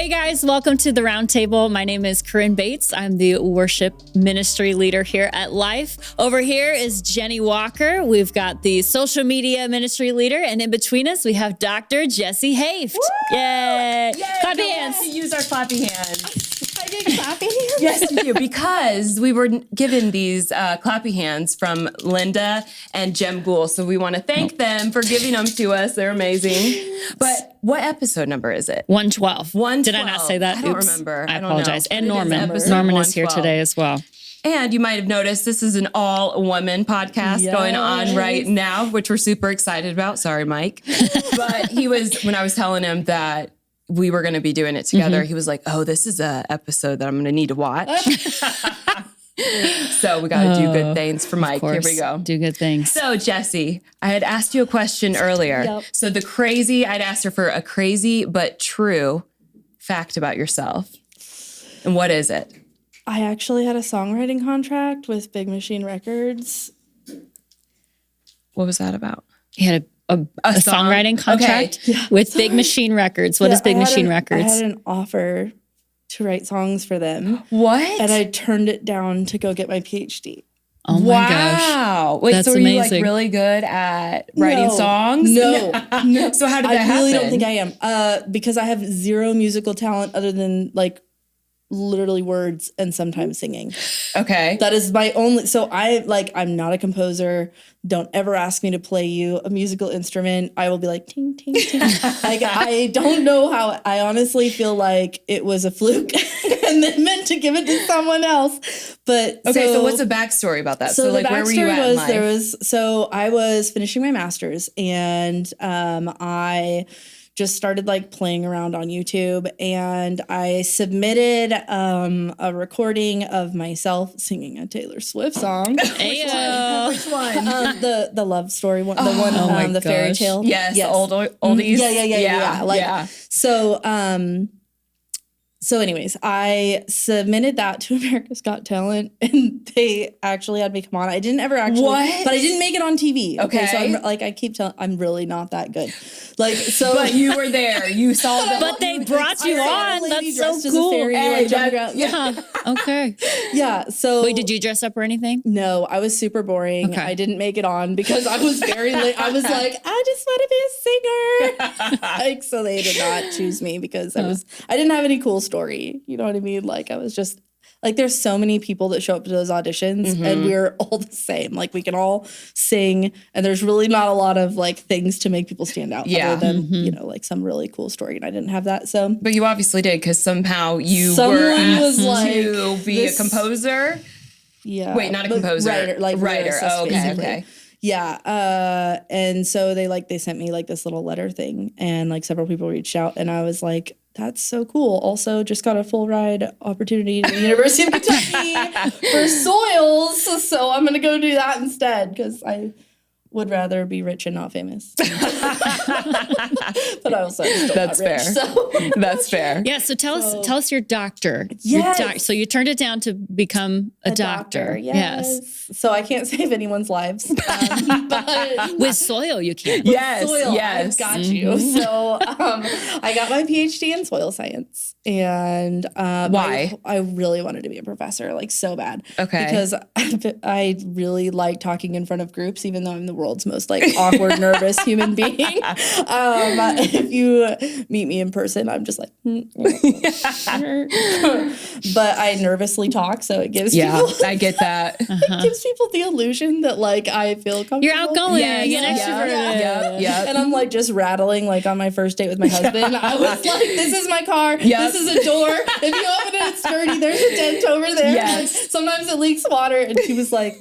Hey guys, welcome to the RoundTable. My name is Corinne Bates. I'm the worship ministry leader here at Life. Over here is Jenny Walker. We've got the social media ministry leader, and in between us, we have Dr. Jessi Haeft. Yay! Clappy hands. To use our clappy hands. I get clappy hands? Yes, you do, because we were given these clappy hands from Linda and Jem Gould, so we want to thank them for giving them to us. They're amazing. But what episode number is it? 112. 112. Did I not say that? I don't Oops. remember. I don't apologize. know. And It is Norman. episode Norman is here 112. today as well. And you might have noticed this is an all-woman podcast going on right now, which we're super excited about. Sorry, Mike. But when I was telling him that we were going to be doing it together, he was like, oh, this is an episode that I'm going to need to watch. So we got to do good things for Mike. Here we go. Do good things. So, Jessi, I had asked you a question earlier. Yep. So I'd asked her for a crazy but true fact about yourself. And what is it? I actually had a songwriting contract with Big Machine Records. What was that about? He had a song? songwriting contract with Big Machine Records. What is Big Machine Records? I had an offer to write songs for them. What? And I turned it down to go get my PhD. Oh my gosh. Wow. Wait, That's so were you like amazing. really good at writing songs? No. So how did that happen? I really don't think I am. Because I have zero musical talent other than like literally words and sometimes singing. Okay. That is my only, so I'm not a composer. Don't ever ask me to play you a musical instrument. I will be like, ting, ting, ting. I don't know how, I honestly feel like it was a fluke and then meant to give it to someone else. But so what's the backstory about that? So like, where were you at in life? So I was finishing my master's and I just started like playing around on YouTube, and I submitted a recording of myself singing a Taylor Swift song. Ayo. Which one? The love story one, the fairy gosh. tale. Yes, oldies. Yeah. So anyways, I submitted that to America's Got Talent, and they actually had me come on. I didn't ever actually, but I didn't make it on TV. Okay. So I'm like, I keep telling, I'm really not that good. Like, so. But you were there. You saw the But they brought you on. That's so cool. Okay. Yeah. So. Wait, did you dress up or anything? No, I was super boring. Okay. I didn't make it on because I was very late. I was like, I just want to be a singer. Like, so they did not choose me because I didn't have any cool story. You know what I mean? Like, I was just like, there's so many people that show up to those auditions and we're all the same. Like, we can all sing, and there's really not a lot of like things to make people stand out other than, you know, like some really cool story. And I didn't have that. So, but you obviously did, because somehow you Someone were asked was like, to be a composer. yeah. Wait, not a composer. Writer. Oh, okay. Basically. Okay. Yeah. And so they sent me like this little letter thing, and like several people reached out, and I was like, that's so cool. Also, just got a full ride opportunity to the University of Kentucky for soils. So I'm going to go do that instead because I would rather be rich and not famous. But I also still That's not rich, fair. So. That's fair. Yeah, so tell us your doctor. Yes. So you turned it down to become a doctor. Yes. So I can't save anyone's lives. But With soil, you can. Yes. soil, Yes. I've got you. So I got my PhD in soil science. And why? I really wanted to be a professor, like so bad. Okay. Because I really like talking in front of groups, even though I'm the world's most like awkward, nervous human being. If you meet me in person, I'm just like, but I nervously talk, so it gives people. I get that. It gives people the illusion that like I feel comfortable. You're outgoing Yes, and extroverted. Yep. And I'm like just rattling like on my first date with my husband. I was like, this is my car. Yep. This is a door. If you open it, it's dirty. There's a dent over there. Yes. Sometimes it leaks water. And he was like,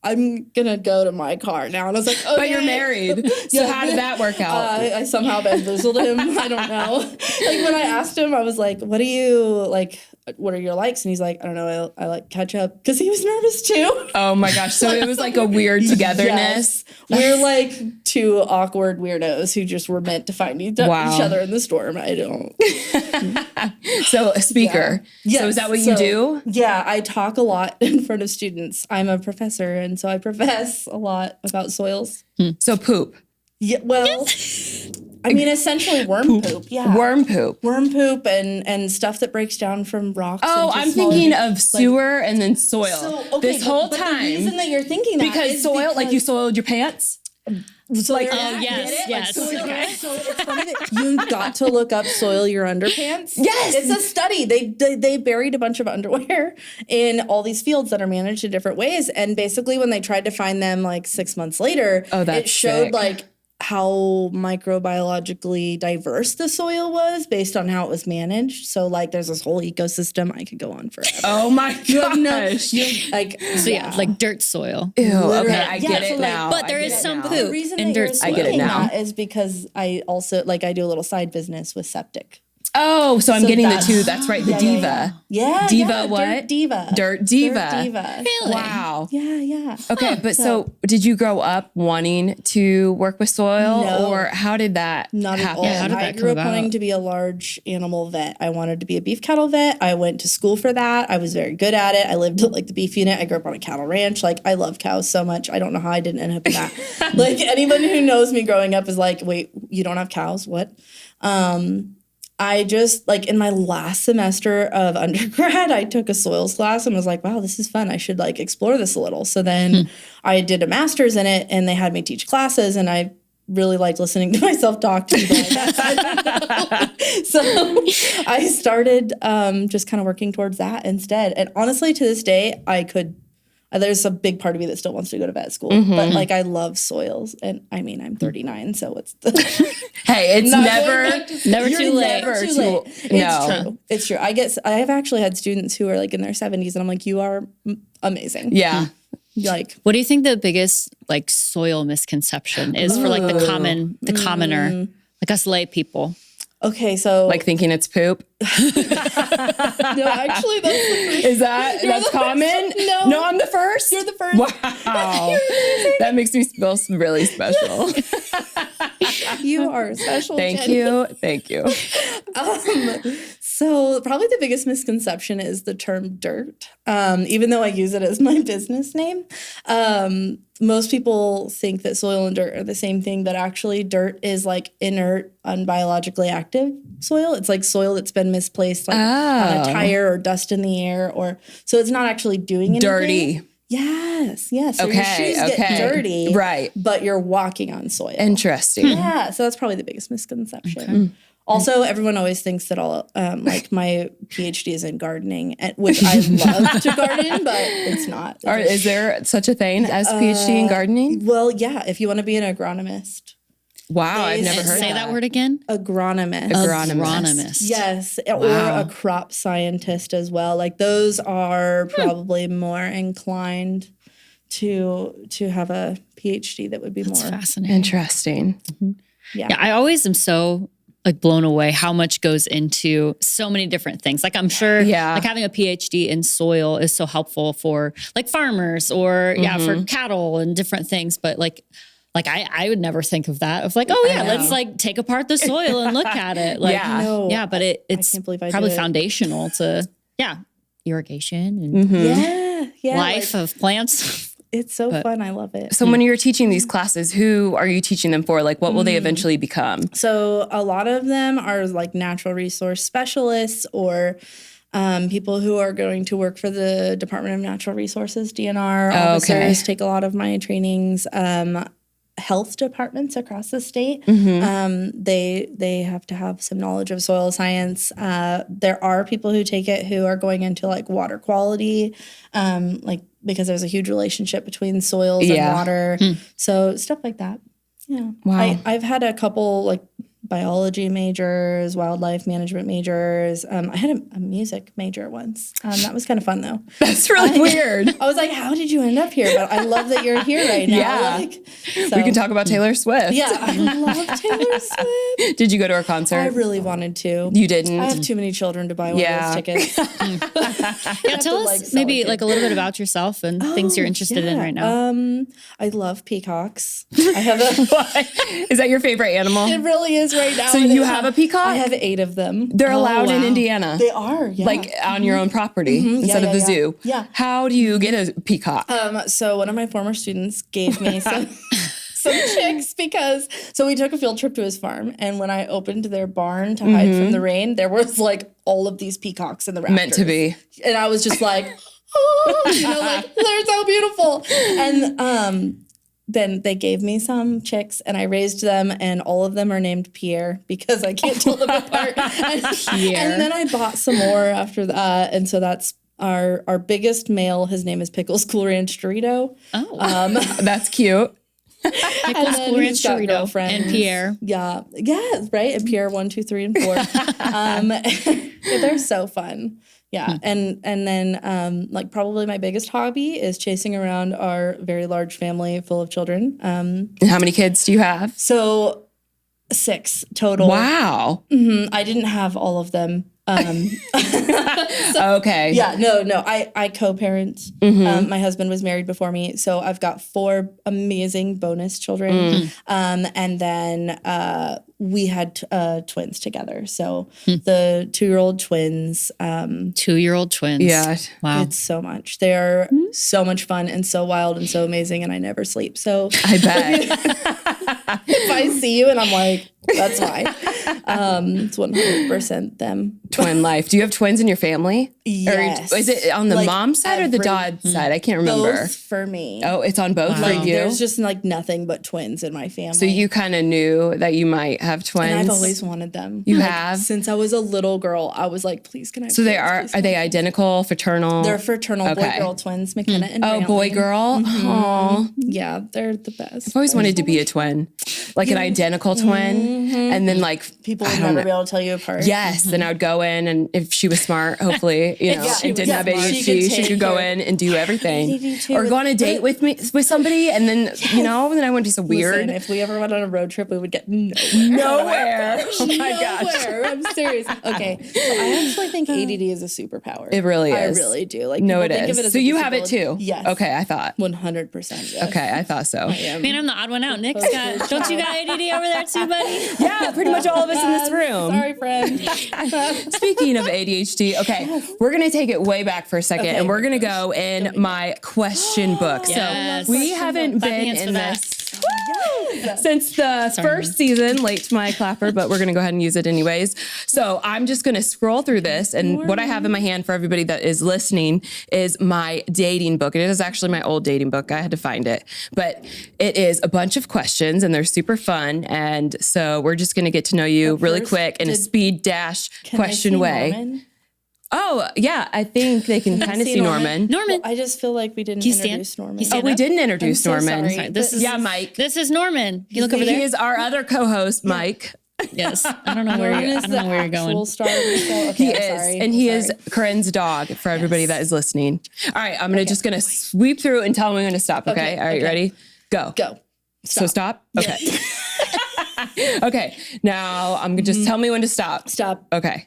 I'm going to go to my car now. And I was like, okay. But you're married. So how did that work out? I somehow bamboozled him. I don't know. Like when I asked him, I was like, what are your likes? And he's like, I don't know. I like ketchup. Because he was nervous too. Oh my gosh. So it was like a weird togetherness. Yes. We're like two awkward weirdos who just were meant to find each other in the storm. I don't. So a speaker. Yeah. So is that what you do? Yeah, I talk a lot in front of students. I'm a professor, and so I profess a lot about soils. So poop. Yeah, well, I mean, essentially worm poop. Yeah. Worm poop. Worm poop and stuff that breaks down from rocks. Oh, into I'm smaller- thinking of sewer and then soil. This whole but time. the reason that you're thinking that Because is soil, like you soiled your pants? So Like, yes. So it's funny that you got to look up soil your underpants. Yes. It's a study. They buried a bunch of underwear in all these fields that are managed in different ways. And basically when they tried to find them like 6 months later, it showed sick. like how microbiologically diverse the soil was based on how it was managed. So like there's this whole ecosystem. I could go on forever. Oh my gosh. Like dirt soil. Ew, Literally. okay, I get so it like- now. But there I is get it some now. poop. The reason in that you're dirt I get it thinking now. that is because I also like I do a little side business with septic. Oh, so I'm So getting the that's- two. That's right, the Yeah, diva. Yeah. Diva yeah, what? Dirt diva. Dirt diva. Dirt diva. Really? Wow. Yeah. Okay, but so did you grow up wanting to work with soil, No. or how did that Not at happen? all. Yeah, how did I that grew come up wanting about? to be a large animal vet. I wanted to be a beef cattle vet. I went to school for that. I was very good at it. I lived at like the beef unit. I grew up on a cattle ranch. Like I love cows so much. I don't know how I didn't end up in that. Like anyone who knows me growing up is like, wait, you don't have cows? What? I just like in my last semester of undergrad, I took a soils class and was like, wow, this is fun. I should like explore this a little. So then I did a master's in it and they had me teach classes and I really liked listening to myself talk to people. So I started just kind of working towards that instead. And honestly, to this day, there's a big part of me that still wants to go to vet school, but like I love soils, and I mean I'm 39, so what's the Hey, it's Not never going back to Never You're too late. never too No. late. It's true. It's true. I have actually had students who are like in their 70s, and I'm like, you are amazing. Yeah. Like What do you think the biggest like soil misconception is for like the commoner, like us lay people? okay, so Like thinking it's poop. no, actually that's Is that's common? No, I'm the first. you're the first. Wow. That makes me feel really special. You are special. Thank Jenny. you. Thank you. So probably the biggest misconception is the term dirt. Even though I use it as my business name, most people think that soil and dirt are the same thing, but actually dirt is like inert, unbiologically active soil. It's like soil that's been misplaced like on a tire or dust in the air, or so it's not actually doing anything. Dirty. Yes. So your Okay, shoes get dirty, right. but you're walking on soil. Interesting. Yeah, so that's probably the biggest misconception. Also, everyone always thinks that all like my PhD is in gardening, which I love to garden, but it's not. Is there such a thing as PhD in gardening? Well, yeah, if you want to be an agronomist. Wow, I've never heard Say that. that word again. Agronomist. Agronomist. Yes, Wow. or a crop scientist as well. Like those are probably more inclined to have a PhD that would be That's more. fascinating. Interesting. Yeah, I always am so like blown away how much goes into so many different things. Like I'm sure like having a PhD in soil is so helpful for like farmers or for cattle and different things. But like I would never think of that. Of like, oh yeah, let's like take apart the soil and look at it. Like, No, but it's can't believe I probably did it. foundational to irrigation and Yeah, life like, of plants. it's so fun. I love it. So when you're teaching these classes, who are you teaching them for? Like what will they eventually become? So a lot of them are like natural resource specialists or people who are going to work for the Department of Natural Resources, DNR officers take a lot of my trainings. Health departments across the state, they have to have some knowledge of soil science. There are people who take it who are going into like water quality, like because there's a huge relationship between soils and water. So stuff like that. Yeah. Wow. I've had a couple like biology majors, wildlife management majors. I had a music major once. That was kind of fun though. That's really weird. I was like, how did you end up here? But I love that you're here right now. Yeah. Like, We can talk about Taylor Swift. Yeah, I love Taylor Swift. Did you go to her concert? I really wanted to. You didn't? I have too many children to buy one of those tickets. Tell us maybe like a little bit about yourself and things you're interested in right now. I love peacocks. I have a. Is that your favorite animal? It really is right now. So you have a peacock? I have 8 of them. They're allowed in Indiana. They are, yeah. Like on your own property instead of the zoo. Yeah. How do you get a peacock? So one of my former students gave me some. some chicks so we took a field trip to his farm, and when I opened their barn to hide from the rain, there was like all of these peacocks in the rafters. Meant to be. And I was just like, oh, like they're so beautiful. And then they gave me some chicks, and I raised them, and all of them are named Pierre because I can't tell them apart. And then I bought some more after that, and so that's our biggest male. His name is Pickles Cool Ranch Dorito. Oh, that's cute. Pickles Cool Ranch Dorito and Pierre. Yeah, right. And Pierre 1, 2, 3, and 4. They're so fun. Yeah, and then like probably my biggest hobby is chasing around our very large family full of children. And how many kids do you have? So 6 total. Wow. I didn't have all of them. Okay. Yeah, no. I co-parent. My husband was married before me, so I've got 4 amazing bonus children. And then we had twins together. So the 2-year-old twins. 2-year-old twins. Yeah. Wow. It's so much. They are so much fun and so wild and so amazing, and I never sleep. So I bet. if I see you and I'm like, that's why. It's 100% them. Twin life. Do you have twins in your family? Yes. Or is it on the Like mom's side or the dad's side? I can't remember. Both for me. Oh, it's on both for you? There's just like nothing but twins in my family. So you kind of knew that you might have twins? And I've always wanted them. You Like, have? Since I was a little girl, I was like, please can I have So twins? are they identical, fraternal? They're fraternal boy-girl twins, McKenna and Oh, Brantley. boy-girl? Aw. Yeah, they're the best. I've always wanted to be a twin. Like an identical twin. And then like, People would never be able to tell you apart. yes, then I would go in, and if she was smart, hopefully, and didn't have ADHD, she could go in and do ADHD and do everything. Or go on a date with somebody, and then, then I wouldn't be so weird. Listen, if we ever went on a road trip, we would get nowhere. Oh my gosh. I'm serious. Okay, so I actually think ADD is a superpower. It really is. I really do. Like, No, people it think is. of it as So a you have it disability. too? Yes. Okay, I thought. 100%. Yes. Okay, I thought so. Man, I'm the odd one out. Nick's got, don't you got ADD over there too, buddy? Yeah, pretty much all of us in this room. Sorry, friend. Speaking of ADHD, okay, we're going to take it way back for a second, and we're going to go in my question book. Yes. So we haven't Clap been hands in for that. this since the first season, late to my clapper, but we're going to go ahead and use it anyways. So I'm just going to scroll through this, and what I have in my hand for everybody that is listening is my dating book. It is actually my old dating book. I had to find it, but it is a bunch of questions, and they're super fun. And so we're just going to get to know you really quick in a speed dash question way. Norman? Oh, yeah. I think they can kind of see Norman. Norman. Well, I just feel like we didn't Can you stand? introduce Norman. Can you stand? Oh, we didn't introduce so Norman. sorry. This is Mike. This is Norman. You look over there. He is our other co-host, Mike. Yes. I don't know where Norman you're, I is don't the know where you're actual going. star of the show. Okay, He I'm is, sorry. and he I'm is sorry. Corinne's dog for everybody that is listening. All right, I'm just gonna sweep through and tell him when to stop. Okay. All right, you ready? Go. Go. So stop. Okay. Okay. Now I'm gonna just tell me when to stop. Stop. Okay.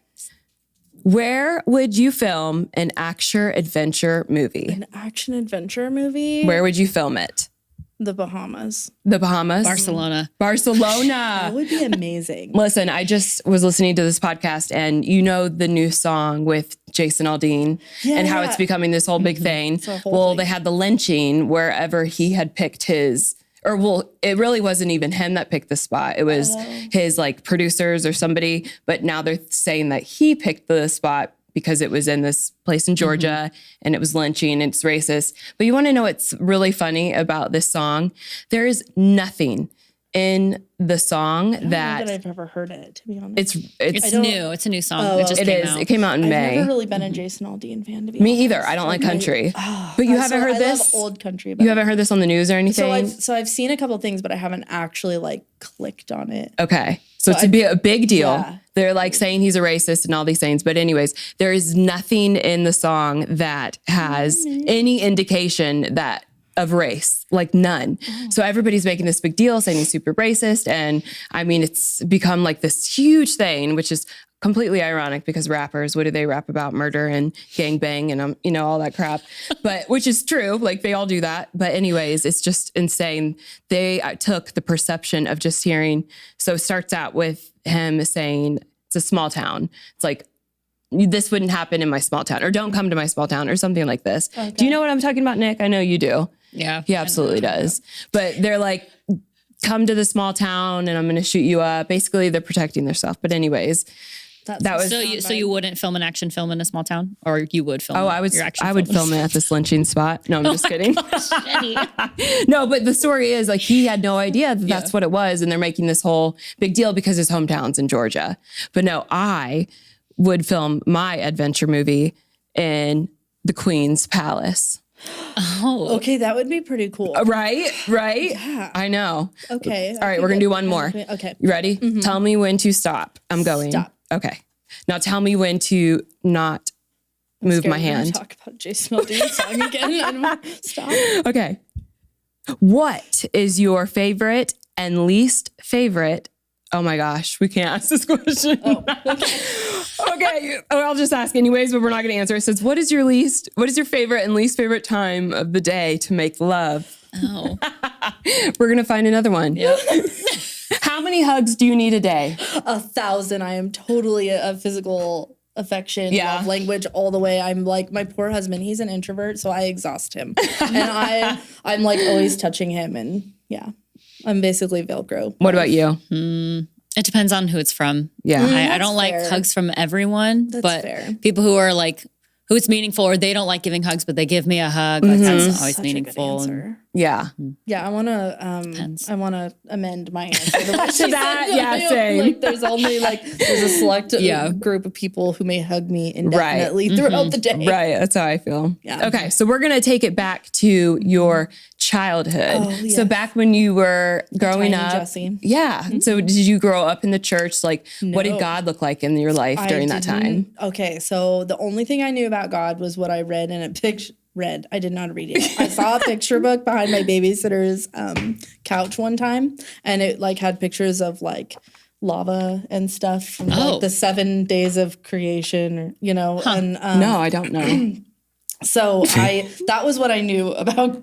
Where would you film an action adventure movie? An action adventure movie. Where would you film it? The Bahamas. The Bahamas? Barcelona. Barcelona. That would be amazing. Listen, I just was listening to this podcast, and you know the new song with Jason Aldean and how it's becoming this whole big thing. a whole Well, thing. they had the lynching wherever he had picked his, or well, it really wasn't even him that picked the spot. It was his like producers or somebody, but now they're saying that he picked the spot because it was in this place in Georgia and it was lynching and it's racist. But you want to know what's really funny about this song? There is nothing in the song I don't know that I've ever heard it, to be honest. It's new. It's a new song. Oh, it just it came is. out. It came out in I've May. never really been a Jason Aldean fan, to be Me honest. either. I don't like country. But you haven't heard I this? love old country. But You haven't heard this on the news or anything? So I've seen a couple things, but I haven't actually like clicked on it. Okay. So it's a big deal. Yeah. They're like saying he's a racist and all these things. But anyways, there is nothing in the song that has any indication that of race, like none. So everybody's making this big deal saying he's super racist. And I mean, it's become like this huge thing, which is completely ironic because rappers, what do they rap about? Murder and gangbang and, all that crap. But which is true. Like they all do that. But anyways, it's just insane. They took the perception of just hearing. So it starts out with him saying it's a small town. It's like, this wouldn't happen in my small town, or don't come to my small town, or something like this. Okay. Do you know what I'm talking about, Nick? I know you do. Yeah. He absolutely does. But they're like, come to the small town and I'm going to shoot you up. Basically, they're protecting themselves. But anyways, that was so you wouldn't film an action film in a small town, or you would film? I would film it at this lynching spot. No, I'm just kidding. No, but the story is like he had no idea that that's what it was, and they're making this whole big deal because his hometown's in Georgia. But no, I would film my adventure movie in the Queen's Palace. Oh, Okay, that would be pretty cool. Right? Yeah. I know. Okay. All right, we're going to do one more. Okay. You ready? Tell me when to stop. I'm going. Stop. Okay. Now tell me when to not move my hand. Talk about Jason Aldean's song again. Stop. Okay. What is your favorite and least favorite? Oh my gosh, we can't ask this question. Okay, I'll just ask anyways, but we're not going to answer. It says, what is your favorite and least favorite time of the day to make love? oh, We're going to find another one. yep. How many hugs do you need a day? 1,000. I am totally a physical affection, love language all the way. I'm like my poor husband. He's an introvert, so I exhaust him, and I'm like always touching him, and I'm basically Velcro. What about you? It depends on who it's from. Yeah. I don't like hugs from everyone, but fair. people who are like, who it's meaningful, or they don't like giving hugs, but they give me a hug. Like, that's always Such meaningful. A good answer. Yeah. Yeah, I want to amend my answer to what she that. said. Yeah, same. Like there's a select group of people who may hug me indefinitely throughout the day. Right. That's how I feel. Yeah. Okay. So we're going to take it back to your childhood. Oh, yes. So back when you were growing Tiny up. Jessie. Yeah. So did you grow up in the church? Like what did No. God look like in your life during that time? Okay, so the only thing I knew about God was what I read in a picture. I did not read it. I saw a picture book behind my babysitter's couch one time, and it like had pictures of like lava and stuff from like the 7 days of creation, or, and No, I don't know. so that was what I knew about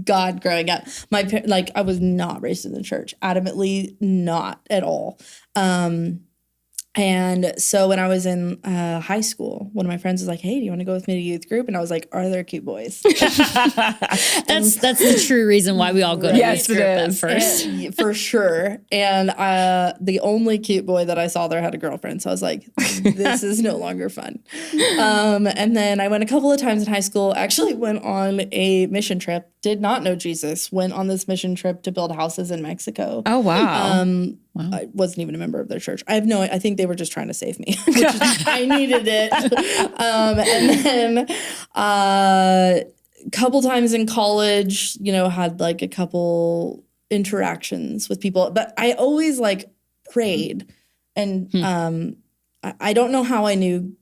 God growing up. I was not raised in the church, adamantly not at all. And so when I was in high school, one of my friends was like, "Hey, do you want to go with me to youth group?" And I was like, "Are there cute boys?" That's the true reason why we all go to Yes, youth it group at is. first. For sure. And the only cute boy that I saw there had a girlfriend. So I was like, this is no longer fun. And then I went a couple of times in high school, actually went on a mission trip, did not know Jesus, went on this mission trip to build houses in Mexico. Oh, wow. I wasn't even a member of their church. I think they were just trying to save me, which I needed it. And then a couple times in college, had like a couple interactions with people, but I always like prayed. And I don't know how I knew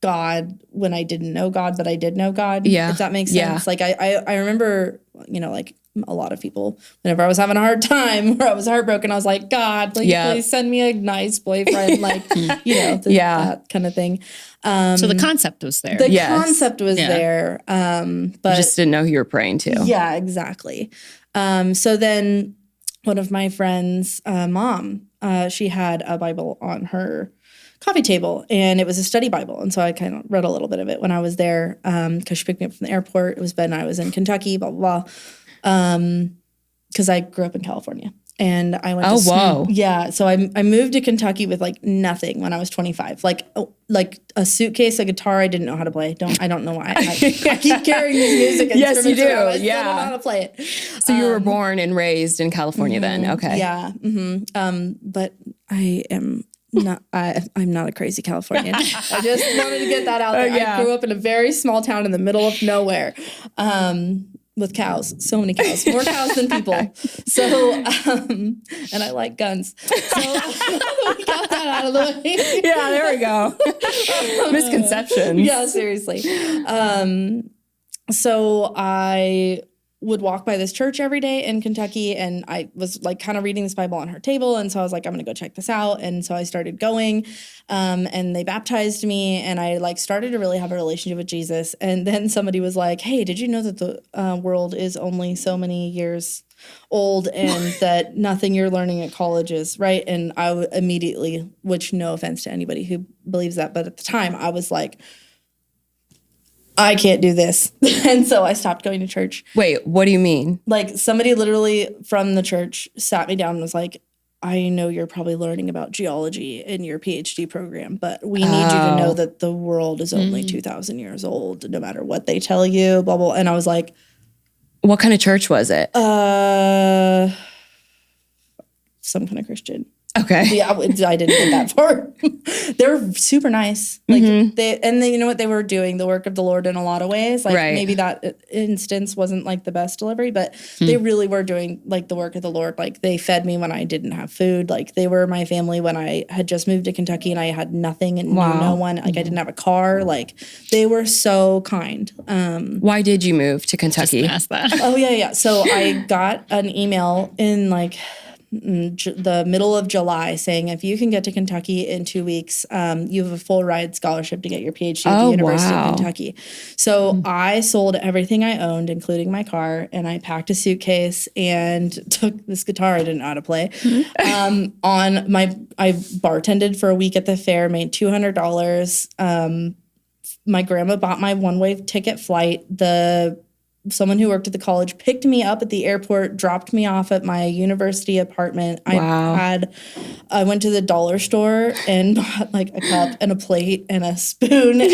God when I didn't know God, but I did know God. Yeah. If that makes sense. Like I remember, like a lot of people, whenever I was having a hard time or I was heartbroken, I was like, God, please send me a nice boyfriend, like, that kind of thing. So the concept was there. The concept was there. But you just didn't know who you were praying to. Yeah, exactly. So then one of my friends' mom, she had a Bible on her coffee table, and it was a study Bible. And so I kind of read a little bit of it when I was there, because she picked me up from the airport. It was when I was in Kentucky, blah, blah, blah. Because I grew up in California. And I went whoa. Yeah. So I moved to Kentucky with like nothing when I was 25. Like a suitcase, a guitar I didn't know how to play. I don't know why. I keep carrying these music Yes, instruments you do. around. I still Yeah. don't know how to play it. So you were born and raised in California then. Okay. Yeah. But I am not. I'm not a crazy Californian. I just wanted to get that out there. Yeah. I grew up in a very small town in the middle of nowhere. With cows, so many cows, more cows than people. So, and I like guns. So we got that out of the way. Yeah, there we go. Misconceptions. Yeah, seriously. So I would walk by this church every day in Kentucky, and I was like kind of reading this Bible on her table. And so I was like, I'm going to go check this out. And so I started going, and they baptized me, and I like started to really have a relationship with Jesus. And then somebody was like, hey, did you know that the world is only so many years old and that nothing you're learning at college is right? And I immediately, which no offense to anybody who believes that, but at the time I was like, I can't do this. And so I stopped going to church. Wait, what do you mean? Like somebody literally from the church sat me down and was like, I know you're probably learning about geology in your PhD program, but we need you to know that the world is only 2,000 years old, no matter what they tell you, blah, blah. And I was like, what kind of church was it? Some kind of Christian. Okay. Yeah, I didn't get that far. They're super nice. Like you know what they were doing? The work of the Lord in a lot of ways. Like maybe that instance wasn't like the best delivery, but they really were doing like the work of the Lord. Like they fed me when I didn't have food. Like they were my family when I had just moved to Kentucky and I had nothing and knew no one. Like I didn't have a car. Like they were so kind. Why did you move to Kentucky? Ask that. Oh yeah. So I got an email in like the middle of July saying if you can get to Kentucky in 2 weeks, you have a full ride scholarship to get your PhD at the University of Kentucky. So I sold everything I owned, including my car, and I packed a suitcase and took this guitar I didn't know how to play. I bartended for a week at the fair, made $200. My grandma bought my one-way ticket flight. Someone who worked at the college picked me up at the airport, dropped me off at my university apartment. I went to the dollar store and bought like a cup and a plate and a spoon and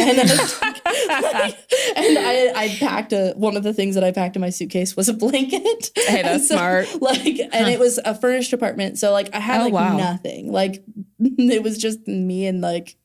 I packed one of the things that I packed in my suitcase was a blanket. Hey, that's smart. And it was a furnished apartment. So like I had nothing. Like it was just me and like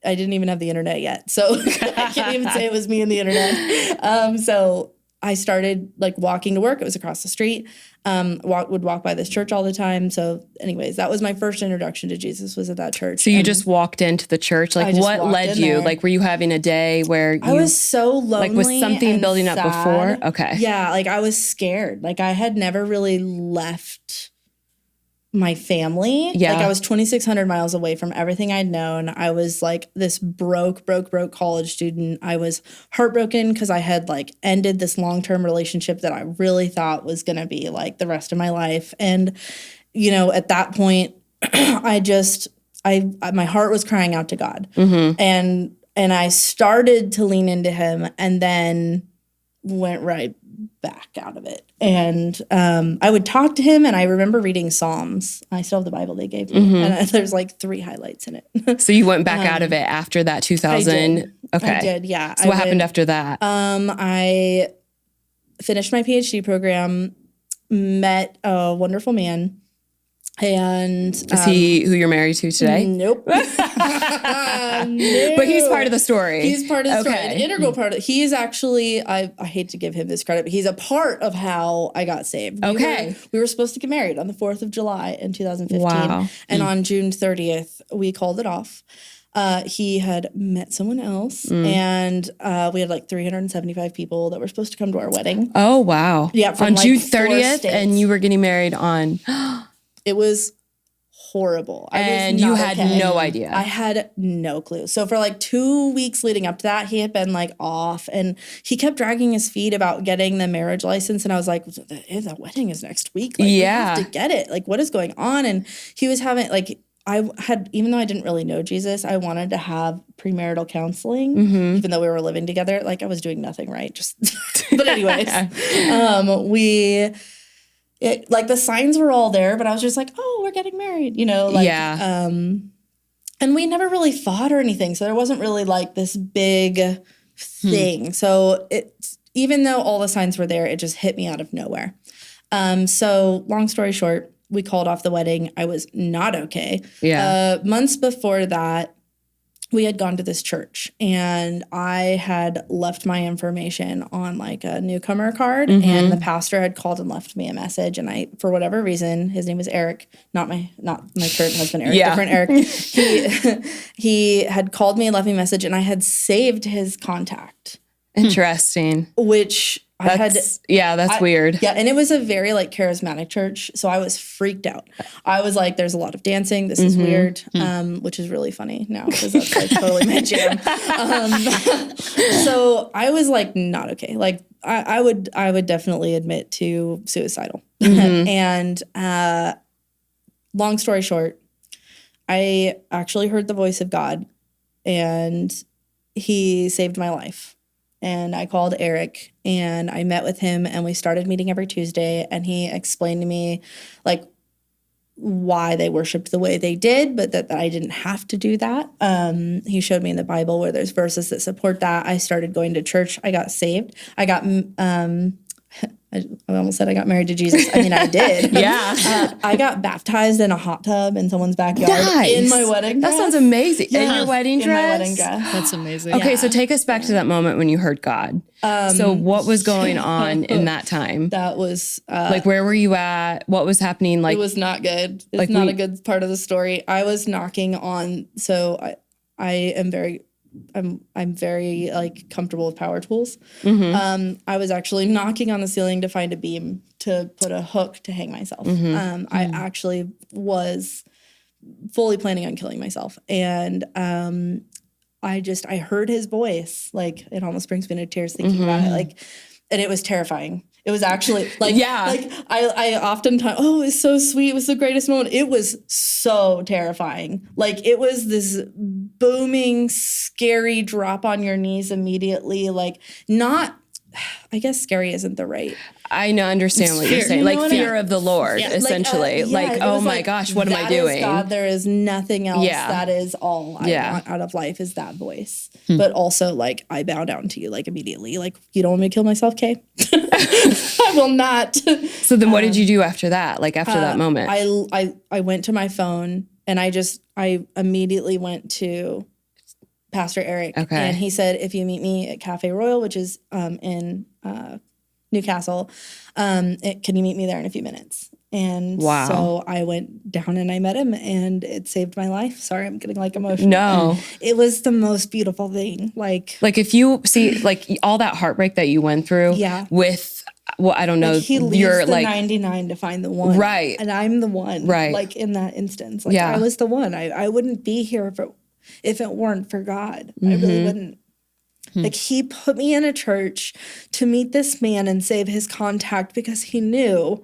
I didn't even have the internet yet. So I can't even say it was me and the internet. So I started like walking to work. It was across the street. Would walk by this church all the time. So anyways, that was my first introduction to Jesus was at that church. So you just walked into the church? Like what led you? There. Like were you having a day where you... I was so lonely. Like was something building sad. up before? Okay. Yeah, like I was scared. Like I had never really left my family. Yeah. Like I was 2,600 miles away from everything I'd known. I was like this broke college student. I was heartbroken because I had like ended this long-term relationship that I really thought was going to be like the rest of my life. And, you know, at that point, my heart was crying out to God. And I started to lean into him and then went right back out of it. And I would talk to him and I remember reading Psalms. I still have the Bible they gave me. And there's like 3 highlights in it. So you went back out of it after that 2000? I did. Okay. I did, yeah. So what happened after that? I finished my PhD program, met a wonderful man. And is he who you're married to today? Nope. No. But he's part of the story. He's part of the story. An integral part of it. He's actually, I hate to give him this credit, but he's a part of how I got saved. We were supposed to get married on the 4th of July in 2015. Wow. And on June 30th, we called it off. He had met someone else and we had like 375 people that were supposed to come to our wedding. Oh, wow. Yeah. On like June 30th and you were getting married on... It was horrible. And you had no idea. I had no clue. So for like 2 weeks leading up to that, he had been like off and he kept dragging his feet about getting the marriage license. And I was like, the wedding is next week. Like, we have to get it. Like, what is going on? And he was having like, even though I didn't really know Jesus, I wanted to have premarital counseling, even though we were living together. Like I was doing nothing right. But anyways, like the signs were all there, but I was just like, oh, we're getting married, you know? Like, and we never really fought or anything. So there wasn't really like this big thing. So even though all the signs were there, it just hit me out of nowhere. So long story short, we called off the wedding. I was not okay. Yeah. Months before that, we had gone to this church and I had left my information on like a newcomer card and the pastor had called and left me a message. And I, for whatever reason, his name was Eric, not my current husband, Eric, different Eric. He had called me and left me a message and I had saved his contact. Interesting. Which that's weird. Yeah, and it was a very like charismatic church, so I was freaked out. I was like, "There's a lot of dancing. This is weird," which is really funny now because that's like totally my jam. So I was like, not okay. Like I would definitely admit to suicidal. And long story short, I actually heard the voice of God, and He saved my life. and I called Eric and I met with him and we started meeting every Tuesday, and he explained to me like why they worshiped the way they did, but that I didn't have to do that. He showed me in the Bible where there's verses that support that. I started going to church. I got saved. I got I almost said I got married to Jesus. I mean, I did. Yeah. I got baptized in a hot tub in someone's backyard in my wedding dress. That sounds amazing. Yeah. In your wedding dress? In my wedding dress. That's amazing. Okay, so take us back to that moment when you heard God. So what was going on in that time? That was... like, where were you at? What was happening? Like, it was not good. It's like not a good part of the story. I was knocking on... So I am very... I'm very like comfortable with power tools. I was actually knocking on the ceiling to find a beam to put a hook to hang myself. I actually was fully planning on killing myself, and I heard his voice. Like, it almost brings me to tears thinking about it. Like, and it was terrifying. It was actually like, like I oftentimes, oh, it's so sweet. It was the greatest moment. It was so terrifying. Like, it was this booming, scary drop on your knees immediately. Like, not, I guess scary isn't the right. I understand what you're saying. Like, fear of the Lord, essentially. Like, oh my gosh, what am I doing? God, there is nothing else. That is all I want out of life is that voice. But also, like, I bow down to you, like, immediately. Like, you don't want me to kill myself, Kay? I will not. So then what did you do after that? Like, after that moment? I went to my phone and I immediately went to Pastor Eric. Okay. And he said, if you meet me at Cafe Royal, which is in Newcastle, can you meet me there in a few minutes? And so I went down and I met him, and it saved my life. Sorry, I'm getting like emotional. No. It was the most beautiful thing. Like if you see, like, all that heartbreak that you went through with, well, I don't know, like, he leaves you're the like 99 to find the one. Right. And I'm the one. Right. Like, in that instance. Like, I was the one. I wouldn't be here if it weren't for God. I really wouldn't. Like, he put me in a church to meet this man and save his contact because he knew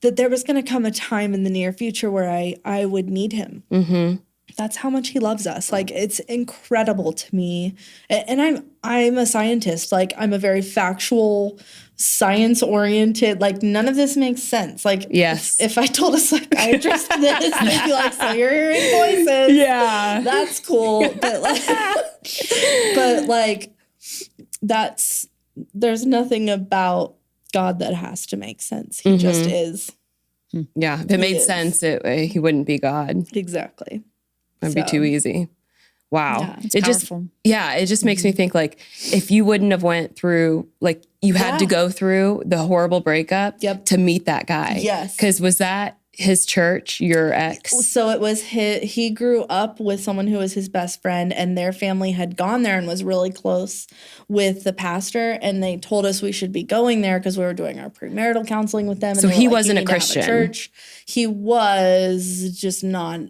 that there was going to come a time in the near future where I would need him. That's how much he loves us. Like, it's incredible to me. And I'm a scientist. Like, I'm a very factual, science-oriented. Like, none of this makes sense. Like, if I told a psychiatrist this, they'd be like, so you're hearing voices. Yeah. That's cool. But like, there's nothing about God that has to make sense. He just is. Yeah. If it made sense, he wouldn't be God. Exactly. That'd be too easy. Wow. Yeah, it's powerful. It just makes me think, like, if you wouldn't have went through, like, you had to go through the horrible breakup to meet that guy. Yes. Because was that his church, your ex? So it was he grew up with someone who was his best friend, and their family had gone there and was really close with the pastor, and they told us we should be going there because we were doing our premarital counseling with them. And so he like, wasn't a Christian. Church. He was just not.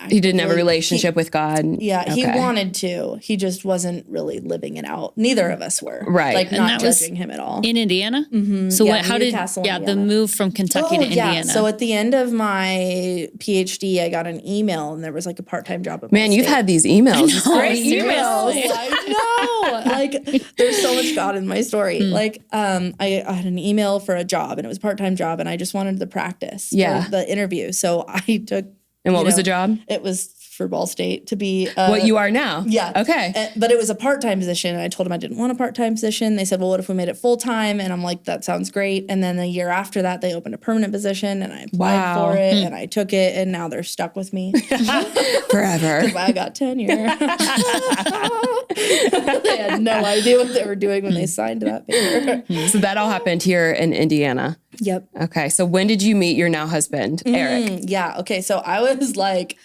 He didn't have a relationship with God. Yeah, he wanted to. He just wasn't really living it out. Neither of us were. Right. Like, not judging him at all. In Indiana? So how did the move from Kentucky to Indiana? So at the end of my PhD, I got an email, and there was like a part-time job at Man, you've had these emails. It's great emails. I know. Like, there's so much God in my story. Like, I had an email for a job, and it was a part-time job, and I just wanted the practice for the interview. So I took. And what was the job? It was for Ball State to be... what you are now? Yeah. Okay. But it was a part-time position, and I told them I didn't want a part-time position. They said, well, what if we made it full-time? And I'm like, that sounds great. And then the year after that, they opened a permanent position, and I applied for it, and I took it, and now they're stuck with me. Forever. Because I got tenure. They had no idea what they were doing when they signed that paper. So that all happened here in Indiana. Yep. Okay. So when did you meet your now husband, Eric? Yeah. Okay. So I was like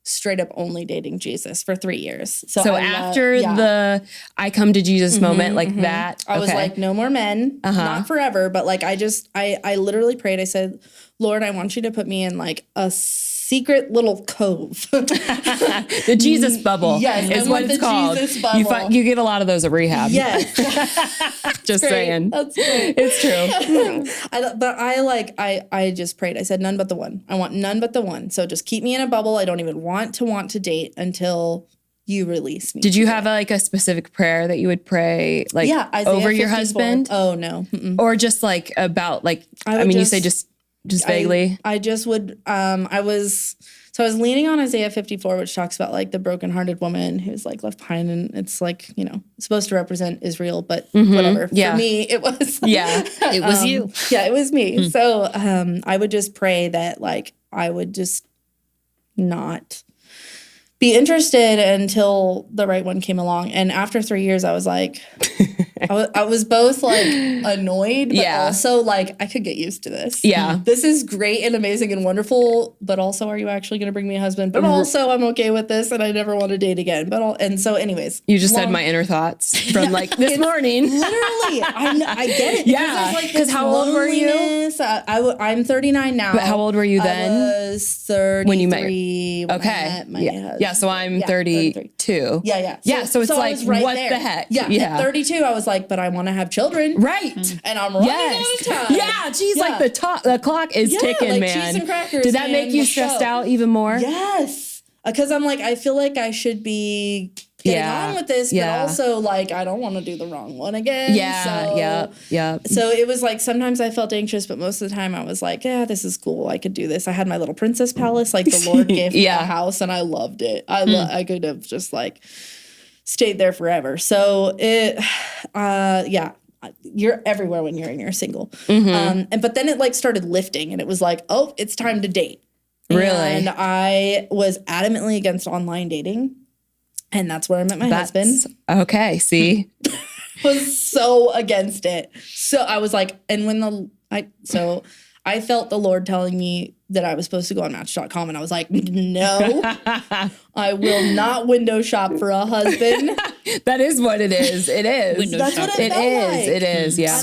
straight up only dating Jesus for 3 years. So after the I come to Jesus moment, like that. I was like, no more men, not forever. But like, I literally prayed. I said, Lord, I want you to put me in like a secret little cove. The Jesus bubble is what it's called. Jesus bubble. You get a lot of those at rehab. Yes. Just saying. That's great. It's true. I just prayed. I said, none but the one. I want none but the one. So just keep me in a bubble. I don't even want to date until you release me. Did you have a specific prayer that you would pray Isaiah over your 54. husband? Oh no. Mm-mm. Or just about you say just vaguely. I just would I was leaning on Isaiah 54, which talks about the brokenhearted woman who's left behind, and it's supposed to represent Israel, but whatever. Yeah. For me, it was It was you. Yeah, it was me. So I would just pray that I would just not be interested until the right one came along. And after 3 years, I was I was both annoyed, but also I could get used to this. Yeah. This is great and amazing and wonderful, but also, are you actually going to bring me a husband? But also, I'm okay with this and I never want to date again. And so anyways. You just said my inner thoughts from this morning. Literally. I get it. Yeah. Because how old were you? I'm 39 now. But how old were you then? I was 33 when you met. When I met my husband. Yeah, so I'm 32. Yeah. So it's I was right what there. the heck? Yeah. At 32, I was but I want to have children. Right. And I'm running out of time. Yeah, geez, the clock is ticking, man. Cheese and crackers. Did that make you stressed out even more? Yes. Because I'm I feel I should be getting on with this, but also I don't want to do the wrong one again. Yeah. So it was sometimes I felt anxious, but most of the time I was yeah, this is cool. I could do this. I had my little princess palace, the Lord gave me a house, and I loved it. I could have just stayed there forever. So it, you're everywhere when you're single. But then it started lifting, and it was oh, it's time to date. Really? And I was adamantly against online dating. And that's where I met my husband. Okay, see? Was so against it. So I was and when I felt the Lord telling me that I was supposed to go on Match.com, and I was no, I will not window shop for a husband. That is what it is. It is. Window That's shop. what it felt like. It is. Yeah.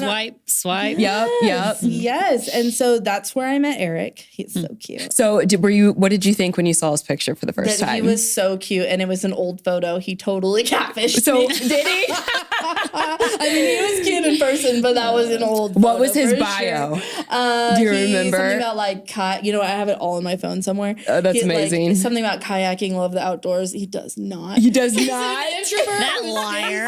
Swipe. Yep. Yes. And so that's where I met Eric. He's so cute. So what did you think when you saw his picture for the first time? He was so cute, and it was an old photo. He totally catfished So me. did he? I mean, he was cute in person, but that was an old photo. What was his for bio? Sure. Do you remember? Something about I have it all on my phone somewhere. Oh, that's amazing. Something about kayaking, love the outdoors. He does not. He does He's not. an introvert. That liar.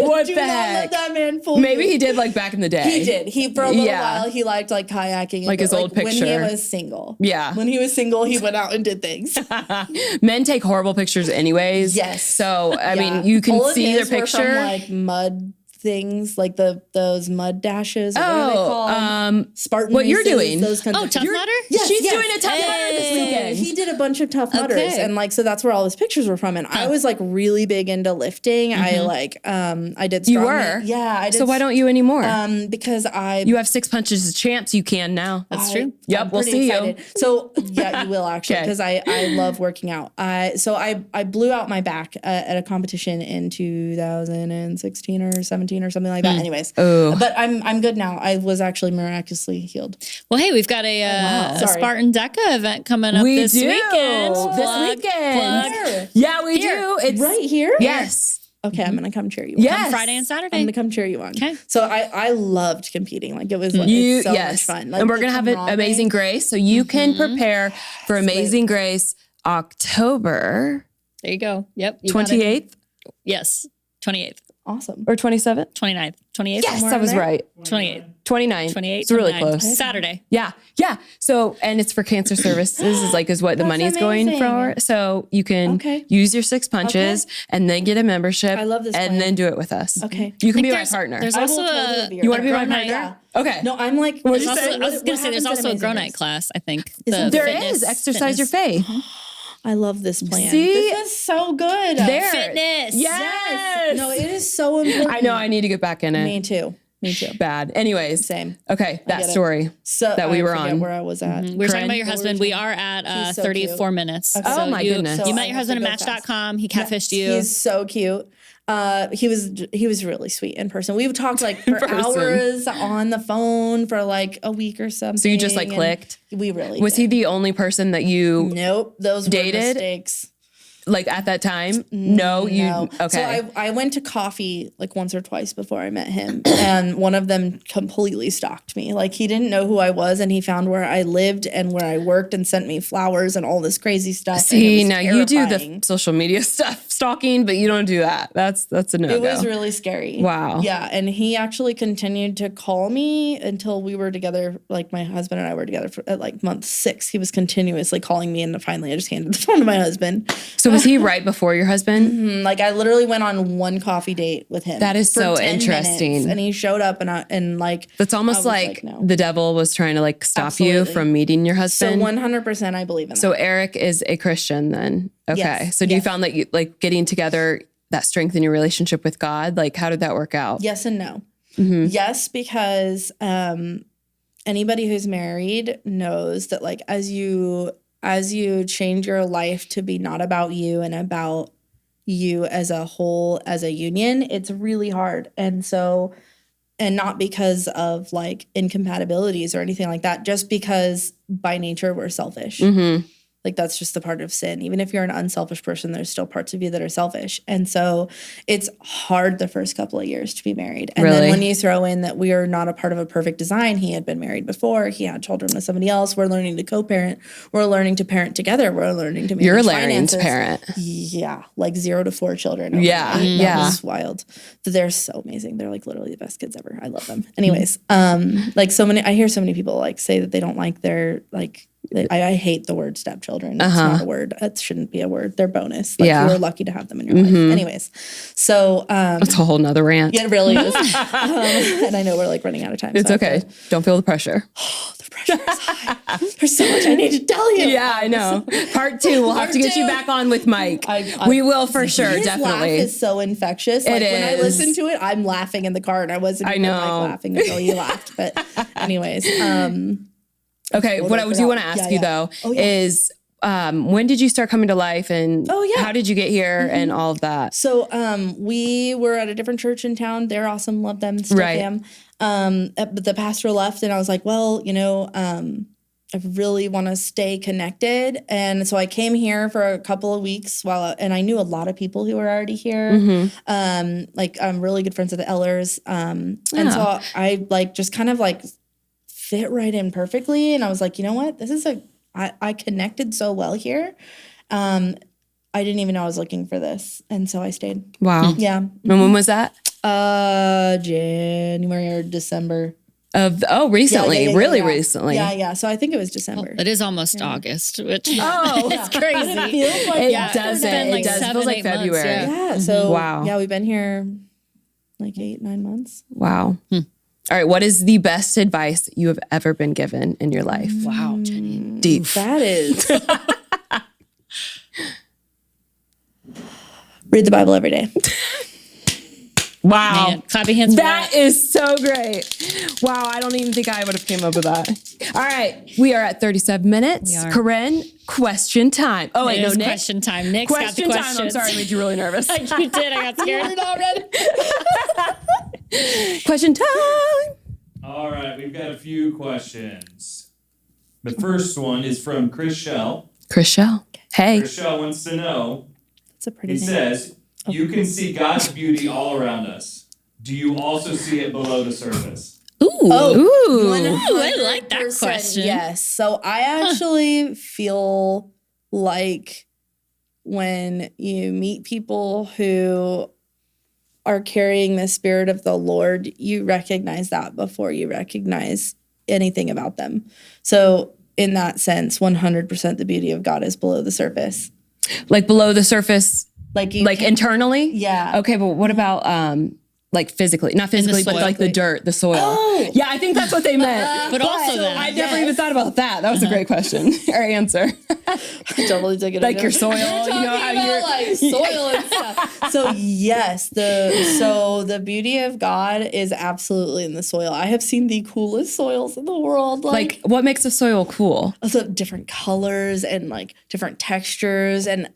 What the heck? Let that man fool Maybe you. he did back in the day. He did. He for a little while he liked kayaking. Like his old picture. When he was single. Yeah. When he was single, he went out and did things. Men take horrible pictures anyways. Yes. So I mean, you can all of see their his were picture. From mud things, those mud dashes. What are they called? Spartan. What you're races, doing? Those kinds Oh, of Tough Mudder? Yes, She's doing a Tough Mudder this weekend. He did a bunch of Tough Mudders, and so that's where all his pictures were from. And I was really big into lifting. I did. You strongman. were? Yeah, I did. So why don't you anymore? Because you have 6 punches as champs. You can now. That's true. Yep, I'm we'll pretty see excited. you. So yeah, you will actually, Okay. because I love working out. So I blew out my back at a competition in 2016 or 17 or something like that. Anyways, but I'm good now. I was actually miraculously healed. Well, hey, we've got a Sorry. Spartan DECA event coming up this weekend. Where? Yeah, we do. It's Right here? Yes. Okay, I'm gonna come cheer you on. Yes. Come Friday and I'm Saturday. gonna come cheer you on. Okay. So I loved competing. It was it's so much fun. And we're going to have an Amazing Grace. So you can prepare for Amazing Grace October There you go. Yep. You got it. 28th Yes. 28th. Awesome. or 27th? 29th. 28th. Yes, somewhere I was in there? right. 28th. 29. 28th. It's really 29th. close. Saturday. Yeah. So, and it's for cancer services is what the That's money's going for. amazing. So you can Okay. use your 6 punches and then get a membership. I love this And plan. then do it with us. Okay. You can be my There's- partner. There's I will also totally a. be You want to be my Grow night. partner? Yeah. Okay. No, I'm like. There's you also, say? I was going to say, there's also a Grow Amazing Night Grace? class, I think. Isn't There fitness- is. Exercise your fitness. faith. I love this plan. See? This is so good. There. Fitness. Yes. No, it is so important. I know. I need to get back in it. Me too. Bad. Anyways. Same. Okay. That get it. story. So That we were forget on. where I was at. We were talking Corinne? about your husband. We are at He's so 34 minutes. Okay. Oh, my goodness. You So met I your have to husband at go fast. Match.com. He catfished you. He's so cute. He was really sweet in person. We would talk for person. hours on the phone for a week or something. So you just and clicked? We really Was did. he the only person that you Nope. Those dated? were mistakes. like at that time? No, No. okay. So I went to coffee like once or twice before I met him, and one of them completely stalked me. Like he didn't know who I was, and he found where I lived and where I worked and sent me flowers and all this crazy stuff. See, now you do the social media stuff, stalking, but you don't do that. That's a no-go. It was really scary. Wow. Yeah, and he actually continued to call me until we were together. Like my husband and I were together at like month 6. He was continuously calling me, and finally I just handed the phone to my husband. So was he right before your husband? Like I literally went on one coffee date with him. That is for so 10 interesting. minutes, and he showed up, and like That's almost was like no. the devil was trying to like stop you Absolutely. from meeting your So husband. 100% I believe in that. So Eric is a Christian then. Okay. Yes, So do you yes. found that you like getting together that strengthened your relationship with God? Like how did that work out? Yes and no. Mm-hmm. Yes, because anybody who's married knows that like as you change your life to be not about you and about you as a whole, as a union, it's really hard. And not because of like incompatibilities or anything like that, just because by nature we're selfish. Mm-hmm. Like that's just the part of sin. Even if you're an unselfish person, there's still parts of you that are selfish. And so it's hard the first couple of years to be married. And Really? then when you throw in that we are not a part of a perfect design, he had been married before, he had children with somebody else, we're learning to co-parent, we're learning to parent together, we're learning to manage You're learning to finances. parent. Yeah, like 0 to 4 children. Yeah, overnight. yeah. That was wild. They're so amazing. They're like literally the best kids ever. I love them. Anyways, like I hear so many people like say that they don't like their like. I hate the word stepchildren. It's not a word. It shouldn't be a word. They're bonus. Like Yeah. you are lucky to have them in your life. Anyways, so It's a whole nother rant. it really is. And I know we're like running out of time. It's so I have okay. to- Don't feel the pressure. the pressure is high. There's so much I need to tell you. Yeah, I know. Part 2, we'll have to get you back on with Mike. We will for sure, His laugh definitely. is so infectious. Like when I is. listen to it, I'm laughing in the car, and I wasn't even like know. laughing until you laughed. But anyways, Okay, what I do want to ask you though is when did you start coming to life and how did you get here and all of that? So we were at a different church in town. They're awesome. Love them. Still Right. am. But the pastor left, and I was like, well, I really want to stay connected. And so I came here for a couple of weeks and I knew a lot of people who were already here. Like I'm really good friends with the Ellers. And so I like just kind of like fit right in perfectly. And I was like, you know what? I connected so well here. I didn't even know I was looking for this. And so I stayed. Wow. Yeah. And when was that? January or December. Recently. Yeah. Really recently. Yeah. So I think it was December. It is almost August, which it's crazy. It feels like It doesn't. been like It does. It 7, feels like 8 months, February. Yeah. So Wow. yeah, we've been here like 8-9 months. Wow. All right. What is the best advice you have ever been given in your life? Wow, Jenny. Deep. That is read the Bible every day. Wow. Man, clap your hands for That is so great. Wow. I don't even think I would have came up with that. All right. We are at 37 minutes. We are. Corinne, question time. Oh, wait, It no, is Nick. question time. Nick's got the Question time. I'm questions. sorry. I made you really nervous. You did. I got scared. Question time. All right, we've got a few questions. The first one is from Chris Shell. Chris Shell. Hey. Chris Shell wants to know, It's a pretty he name. says, you can see God's beauty all around us. Do you also see it below the surface? Ooh. Ooh. I like that 100% question. Yes. So I actually feel like when you meet people who are carrying the spirit of the Lord, you recognize that before you recognize anything about them. So in that sense, 100% the beauty of God is below the surface. Like below the surface, Like you like can- internally? Yeah. Okay, but what about like physically? Not physically, but soil. like the dirt, the soil. Oh. Yeah, I think that's what they meant. But also then, I never even thought about that. That was a great question or answer. totally took it Like over. your soil, you know how you're like soil and stuff. So yes, the beauty of God is absolutely in the soil. I have seen the coolest soils in the world. like what makes a soil cool? Also different colors and like different textures and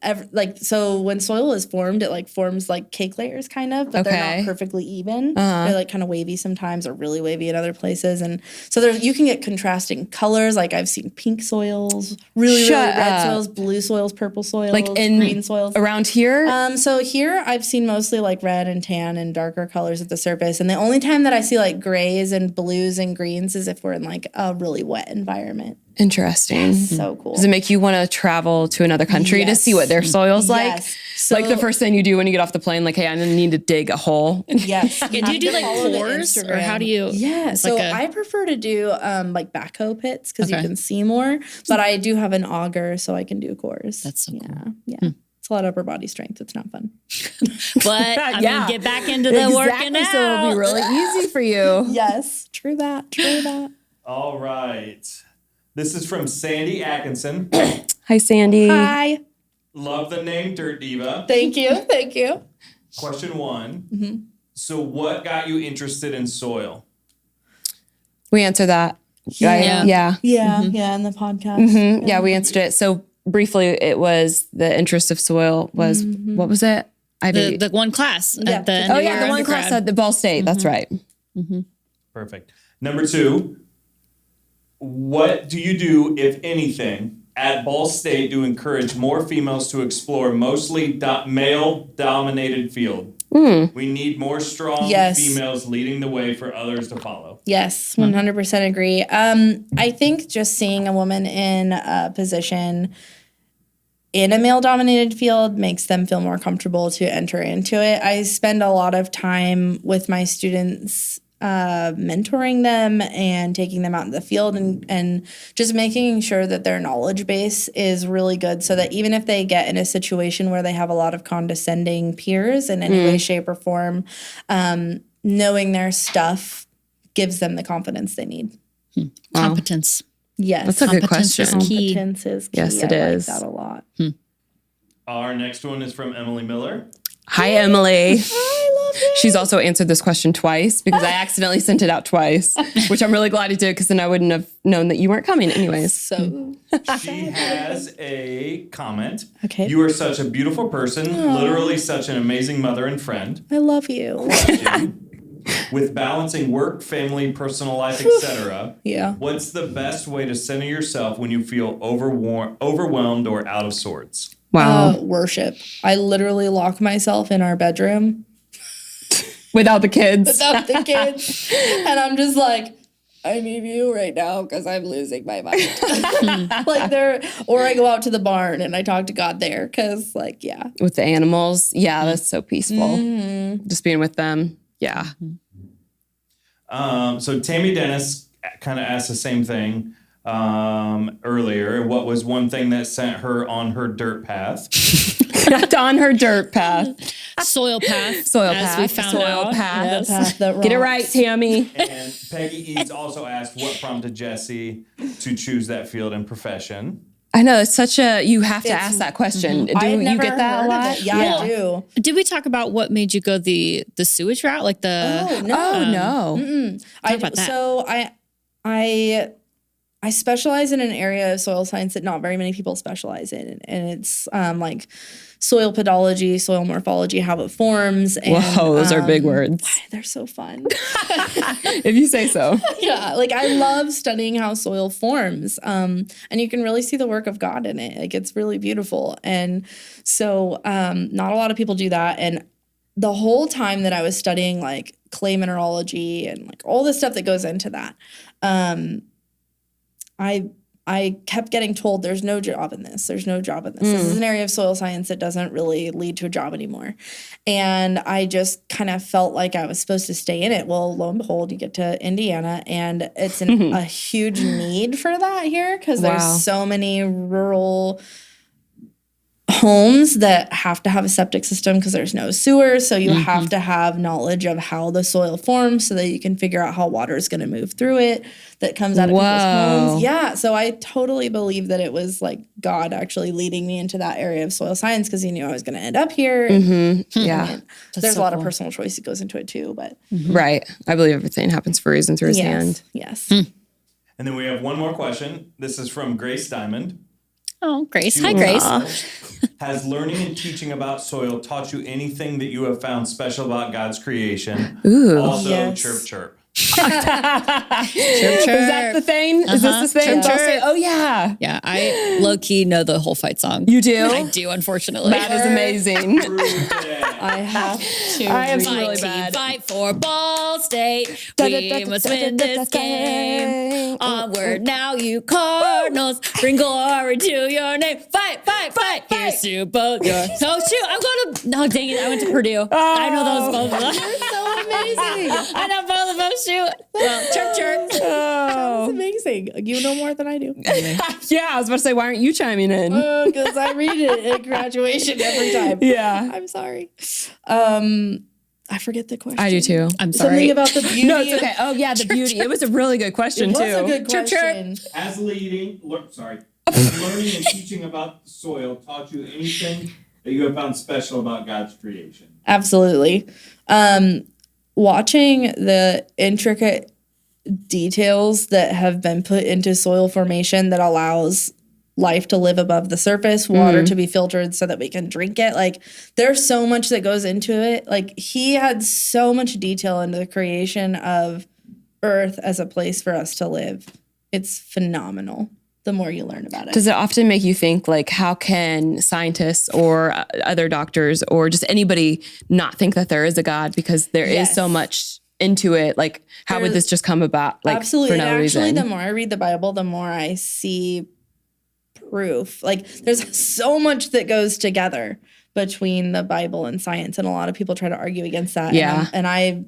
so when soil is formed, it like forms like cake layers kind of, but they're Okay. not perfectly even. They're like kind of wavy sometimes or really wavy in other places. And so you can get contrasting colors. Like I've seen pink soils, really red soils, blue soils, purple soils, Like green soils. Around here? So here I've seen mostly like red and tan and darker colors at the surface. And the only time that I see like grays and blues and greens is if we're in like a really wet environment. Interesting. So cool. Does it make you want to travel to another country to see what their soil's like? So, like the first thing you do when you get off the plane, like, hey, I need to dig a hole. Yes. Yeah, do you do like cores or how do you? Yeah. So I prefer to do like backhoe pits because you can see more. But I do have an auger so I can do cores. That's so cool. Yeah. It's a lot of upper body strength. It's not fun. But I mean, get back into the working out. So it'll be really easy for you. Yes. True that. True that. All right. This is from Sandy Atkinson. Hi, Sandy. Hi. Love the name Dirt Diva. Thank you. Thank you. Question 1. So what got you interested in soil? We answered that. Yeah. Yeah. Yeah. Yeah. In the podcast. Yeah, we answered it. So briefly, it was the interest of soil was, what was it? The one class at the end of your the one undergrad. class at the Ball State. That's right. Perfect. Number 2, what do you do, if anything, at Ball State to encourage more females to explore mostly male-dominated field? We need more strong females leading the way for others to follow. Yes, 100% agree. I think just seeing a woman in a position in a male-dominated field makes them feel more comfortable to enter into it. I spend a lot of time with my students mentoring them and taking them out in the field and just making sure that their knowledge base is really good so that even if they get in a situation where they have a lot of condescending peers in any way, shape, or form, knowing their stuff gives them the confidence they need. Competence. Yes. That's a good question. Is key. Competence is key. Yes, it is. I like that a lot. Our next one is from Emily Miller. Hi, Emily. I love it. She's also answered this question twice because I accidentally sent it out twice, which I'm really glad I did because then I wouldn't have known that you weren't coming anyways. So She has a comment. Okay. You are such a beautiful person, literally such an amazing mother and friend. I love you. With balancing work, family, personal life, etc. Yeah. What's the best way to center yourself when you feel overwhelmed or out of sorts? Wow. Worship. I literally lock myself in our bedroom Without the kids. without the kids. And I'm just like, I need you right now because I'm losing my mind. Or I go out to the barn and I talk to God there because With the animals. Yeah, that's so peaceful. Just being with them. Yeah. So Tammy Dennis kind of asked the same thing earlier. What was one thing that sent her on her dirt path? On her dirt path. Soil path. Soil as path. we found Soil out. path. the path that Get it rocks. right, Tammy. And Peggy Eads also asked what prompted Jessi to choose that field and profession. I know, it's such a, you have to ask that question. I had Do you never get that heard a of lot? it. Yeah, I do. Did we talk about what made you go the sewage route? Like the Oh, no. Oh, no. about that. So I specialize in an area of soil science that not very many people specialize in, and it's like soil pedology, soil morphology, how it forms. And, Whoa, those are big words. They're so fun. If you say so. Yeah, like I love studying how soil forms, and you can really see the work of God in it. Like it's really beautiful, and so not a lot of people do that. And the whole time that I was studying like clay mineralogy and like all the stuff that goes into that, I kept getting told there's no job in this. There's no job in this. This is an area of soil science that doesn't really lead to a job anymore. And I just kind of felt like I was supposed to stay in it. Well, lo and behold, you get to Indiana and it's a huge need for that here because there's so many rural homes that have to have a septic system because there's no sewer. So you have to have knowledge of how the soil forms so that you can figure out how water is going to move through it that comes out of people's homes. Yeah. So I totally believe that it was like God actually leading me into that area of soil science because he knew I was going to end up here. Yeah. There's a lot of personal choice that goes into it too. But Right. I believe everything happens for a reason through his hand. Yes. And then we have one more question. This is from Grace Diamond. Oh, Grace. Hi, Grace. Has learning and teaching about soil taught you anything that you have found special about God's creation? Ooh. Also, Yes. chirp, chirp. Chirp, chirp. Is that the thing? Is this the thing? Chirp, I'll say, chirp. oh yeah. Yeah, I low-key know the whole fight song. You do? I do, unfortunately. That is amazing. Prove that. I have to. I am read- really Fight, bad. team, fight for Ball State. We must win this game. Onward now, you Cardinals. Bring glory to your name. Fight, fight, fight. Here's to both your. Oh shoot! I'm going to. No, dang it! I went to Purdue. I know those both of them. You're so amazing. I know both of them. Shoot. Well, chirp, chirp. That's Oh. amazing. You know more than I do. Yeah, I was about to say, why aren't you chiming in? Because I read it at graduation every time. Yeah. I'm sorry. I forget the question. I do too. I'm sorry. Something about the beauty. No, it's okay. Oh yeah, the beauty. It was a really good question It was too. a good Chirp, chirp. question. As learning and teaching about the soil taught you anything that you have found special about God's creation? Absolutely. Watching the intricate details that have been put into soil formation that allows life to live above the surface, water to be filtered so that we can drink it. Like, there's so much that goes into it. Like, he had so much detail into the creation of Earth as a place for us to live. It's phenomenal the more you learn about it. Does it often make you think, like, how can scientists or other doctors or just anybody not think that there is a God because there is so much into it? Like, how would this just come about? Like, Absolutely. for no And actually, reason? the more I read the Bible, the more I see proof. Like, there's so much that goes together between the Bible and science, and a lot of people try to argue against that. Yeah. And I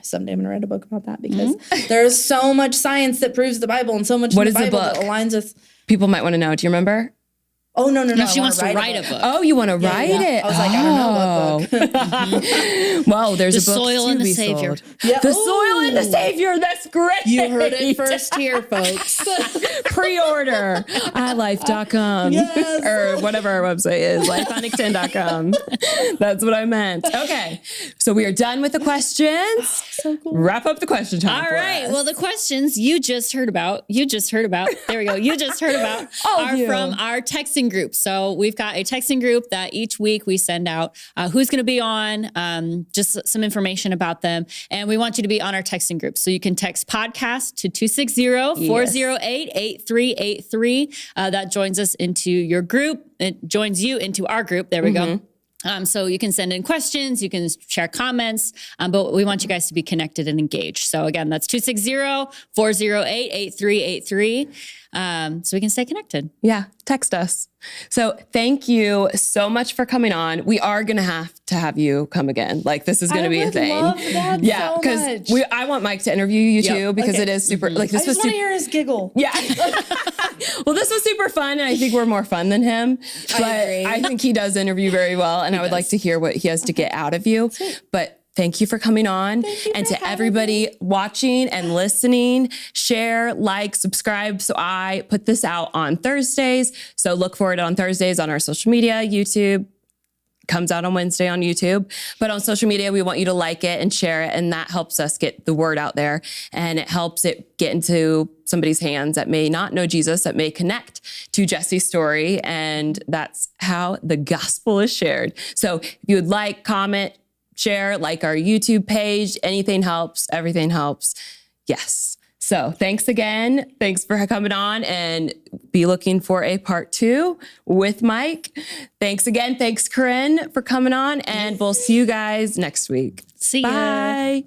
someday I'm gonna write a book about that because there's so much science that proves the Bible and so much What in the is the Bible that book? aligns with. People might want to know. Do you remember? Oh no! No, I she wanna wants to write a book. Oh, you want to write it? I was like, I don't know what book. Well, there's The a book Soil to and the be Savior. sold. Yeah. The Soil and the Ooh. Savior. That's great. You heard it first here, folks. Pre-order at life.com Yes. or whatever our website is, lifeonx10.com. That's what I meant. Okay. So we are done with the questions. So cool. Wrap up the question time. All for right. us. Well, the questions you just heard about, there we go. You just heard about All of are you. from our texting group. So we've got a texting group that each week we send out who's going to be on, just some information about them. And we want you to be on our texting group. So you can text podcast to 260-408-8383. That joins us into your group. It joins you into our group. There we go. So you can send in questions, you can share comments, but we want you guys to be connected and engaged. So again, that's 260-408-8383. So we can stay connected. Yeah, text us. So thank you so much for coming on. We are going to have you come again. Like, this is going to be a would thing. love that Yeah, so because much. I want Mike to interview you too, because Okay. it is super, like, I this was just want to super. hear his giggle. Yeah. Well, this was super fun, and I think we're more fun than him. But agree. I think he does interview very well, and I would like to hear what he has to get out of you. But thank you for coming on. And to everybody watching and listening, share, like, subscribe. So I put this out on Thursdays. So look for it on Thursdays on our social media, YouTube. Comes out on Wednesday on YouTube. But on social media, we want you to like it and share it. And that helps us get the word out there. And it helps it get into somebody's hands that may not know Jesus, that may connect to Jessi's story. And that's how the gospel is shared. So if you would like, comment, share, like our YouTube page, anything helps, everything helps. Yes. So thanks again. Thanks for coming on, and be looking for a part 2 with Mike. Thanks again. Thanks, Corinne, for coming on, and we'll see you guys next week. See ya. Bye.